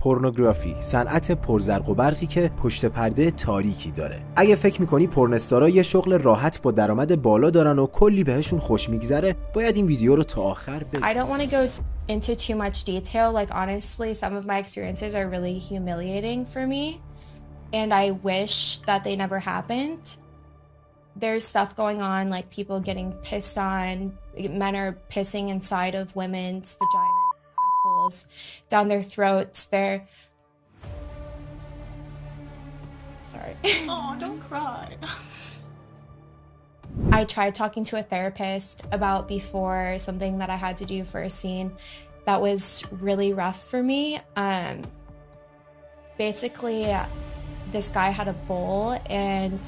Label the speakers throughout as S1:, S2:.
S1: پورنوگرافی، صنعت پرزرق و برقی که پشت پرده تاریکی داره. اگه فکر می‌کنی پورنستارا یه شغل راحت با درآمد بالا دارن و کلی بهشون خوش میگذره، باید این ویدیو رو تا آخر ببینی.
S2: I don't want to go into too much detail. Like honestly, some of my experiences are really humiliating for me, and I wish that they never happened. There's stuff going on, like people getting pissed on. Men are pissing inside of women's vaginas, assholes, down their throats. They're sorry.
S3: Oh, don't cry.
S2: I tried talking to a therapist about before something that I had to do for a scene that was really rough for me. Basically, this guy had a bowl and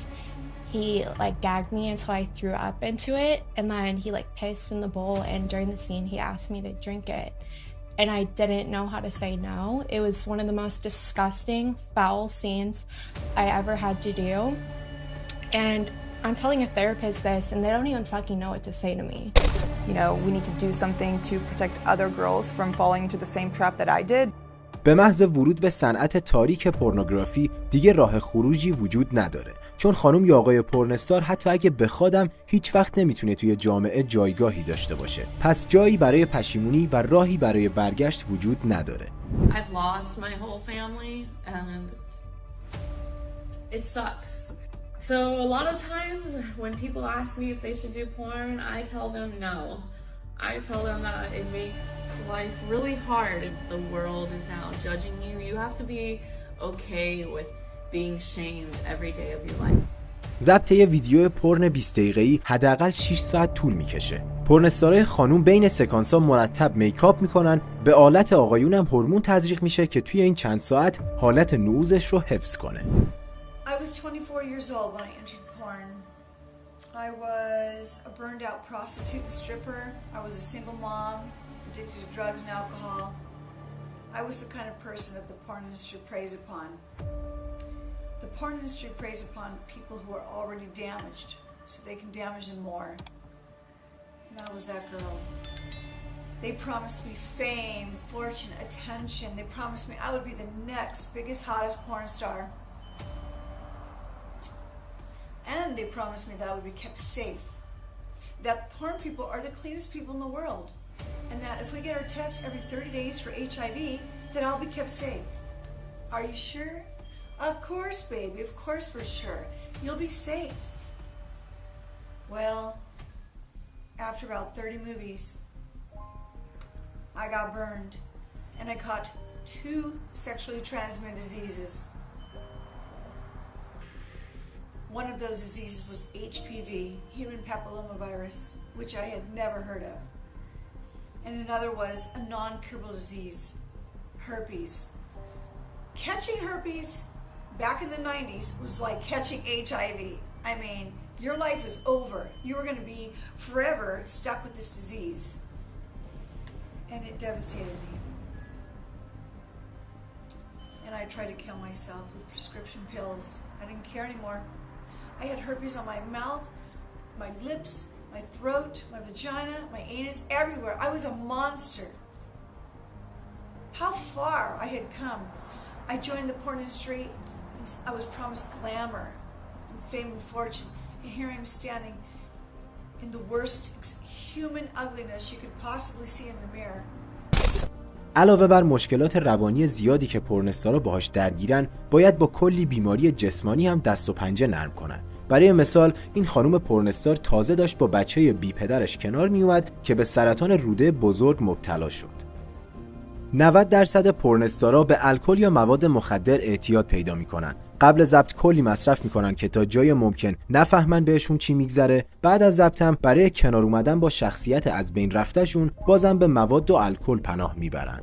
S2: he like gagged me until I threw up into it, and then he like pissed in the bowl, and during the scene he asked me to drink it, and I didn't know how to say no. It was one of the most disgusting, foul scenes I ever had to do, and I'm telling a therapist this and they don't even fucking know what to say to me.
S4: You know, we need to do something to protect other girls from falling into the same trap that I did.
S1: به محض ورود به صنعت تاریک پورنوگرافی دیگه راه خروجی وجود نداره، چون خانم یا آقای پورنستار حتی اگه بخوادم هیچ وقت نمیتونه توی جامعه جایگاهی داشته باشه. پس جایی برای پشیمونی و راهی برای برگشت وجود نداره.
S3: I've lost my whole family and it sucks. So a lot of times when people ask me if they should do porn, I tell them no. I tell them that it makes life really hard if the world is now judging you. You have to be okay with being shamed every day of your life.
S1: ضبط یه ویدیو پورن 20 دقیقه‌ای حداقل 6 ساعت طول میکشه. پورنستارای خانوم بین سکانس‌ها مرتب میکاپ میکنن، به آلت آقایون هم هورمون تزریق میشه که توی این چند ساعت حالت نوزش رو حفظ کنه.
S5: I was 24 years old when I entered porn. I was a burned out prostitute and stripper. I was a single mom, addicted to drugs and alcohol. I was the kind of person that the porn industry preys upon. The porn industry preys upon people who are already damaged, so they can damage them more. And I was that girl. They promised me fame, fortune, attention. They promised me I would be the next biggest, hottest porn star. And they promised me that I would be kept safe. That porn people are the cleanest people in the world. And that if we get our tests every 30 days for HIV, then I'll be kept safe. Are you sure? Of course, baby. Of course we're sure. You'll be safe. Well, after about 30 movies, I got burned. And I caught 2 sexually transmitted diseases. One of those diseases was HPV, human papillomavirus, which I had never heard of. And another was a non-curable disease, herpes. Catching herpes back in the 90s was like catching HIV. I mean, your life was over. You were going to be forever stuck with this disease. And it devastated me. And I tried to kill myself with prescription pills. I didn't care anymore. I had herpes on my mouth, my lips, my throat, my vagina, my anus, everywhere. I was a monster. How far I had come. I joined the porn industry. I was promised glamour and fame and fortune. And here I am standing in the worst human ugliness you could possibly see in the mirror.
S1: علاوه بر مشکلات روانی زیادی که پورنستارا باهاش درگیرن، باید با کلی بیماری جسمانی هم دست و پنجه نرم کنن. برای مثال این خانم پورنستار تازه داشت با بچه بی پدرش کنار می اومد که به سرطان روده بزرگ مبتلا شد. 90% پورنستارا به الکل یا مواد مخدر اعتیاد پیدا میکنن. قبل ضبط کلی مصرف میکنن که تا جای ممکن نفهمن بهشون چی میگذره. بعد از ضبط هم برای کنار اومدن با شخصیت از بین رفتهشون بازم به مواد و الکل پناه میبرن.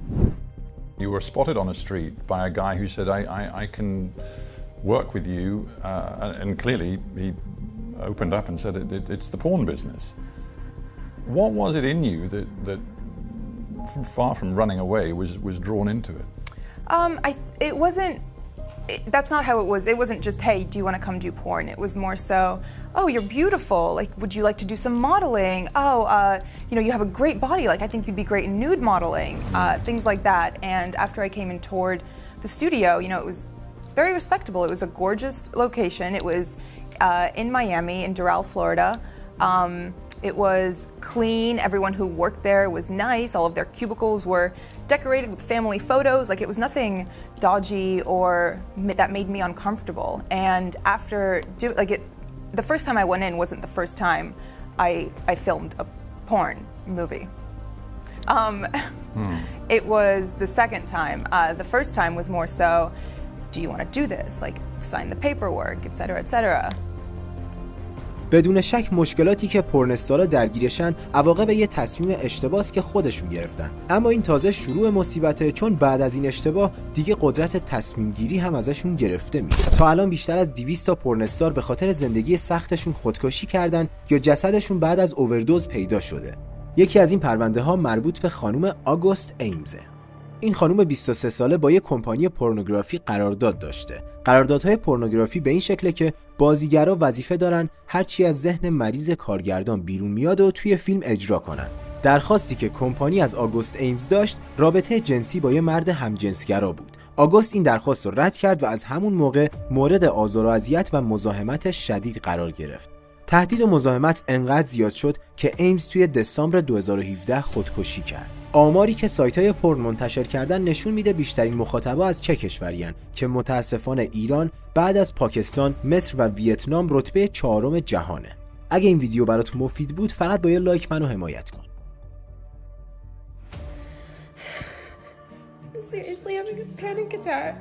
S6: You were spotted on a street by a guy who said I can work with you and clearly he opened up and said it's the porn business. What was it in you that far from running away was drawn into it?
S4: It wasn't that's not how it was. It wasn't just, hey, do you want to come do porn? It was more so, oh, you're beautiful. Like, would you like to do some modeling? Oh, you have a great body. Like, I think you'd be great in nude modeling. Things like that. And after I came and toured the studio, it was very respectable. It was a gorgeous location. It was in Miami, in Doral, Florida. It was clean. Everyone who worked there was nice. All of their cubicles were decorated with family photos. Like, it was nothing dodgy or that made me uncomfortable. And after the first time I went in wasn't the first time I filmed a porn movie. It was the second time. The first time was more so, do you want to do this? Like, sign the paperwork, etc., etc.
S1: بدون شک مشکلاتی که پورنستارا درگیرشن عواقب یه تصمیم اشتباهی که خودشون گرفتن. اما این تازه شروع مصیبته، چون بعد از این اشتباه دیگه قدرت تصمیم گیری هم ازشون گرفته میشه. تا الان بیشتر از 200 تا پورنستار به خاطر زندگی سختشون خودکشی کردن یا جسدشون بعد از اووردوز پیدا شده. یکی از این پرونده ها مربوط به خانم آگوست ایمزه. این خانم 23 ساله با یک کمپانی پورنوگرافی قرارداد داشته. قراردادهای پورنوگرافی به این شکله که بازیگرا وظیفه دارن هرچی از ذهن مریض کارگردان بیرون میاد و توی فیلم اجرا کنن. درخواستی که کمپانی از آگوست ایمز داشت رابطه جنسی با یه مرد همجنسگرا بود. آگوست این درخواست رو رد کرد و از همون موقع مورد آزار و اذیت و مزاحمت شدید قرار گرفت. تهدید و مزاحمت انقدر زیاد شد که ایمز توی دسامبر 2017 خودکشی کرد. آماری که سایت‌های پورن منتشر کردن نشون میده بیشترین مخاطبا از چه کشوریان که متاسفانه ایران بعد از پاکستان، مصر و ویتنام رتبه 4م جهانه. اگه این ویدیو برات مفید بود فقط با یه لایک منو حمایت کن.
S2: I'm seriously having a panic attack.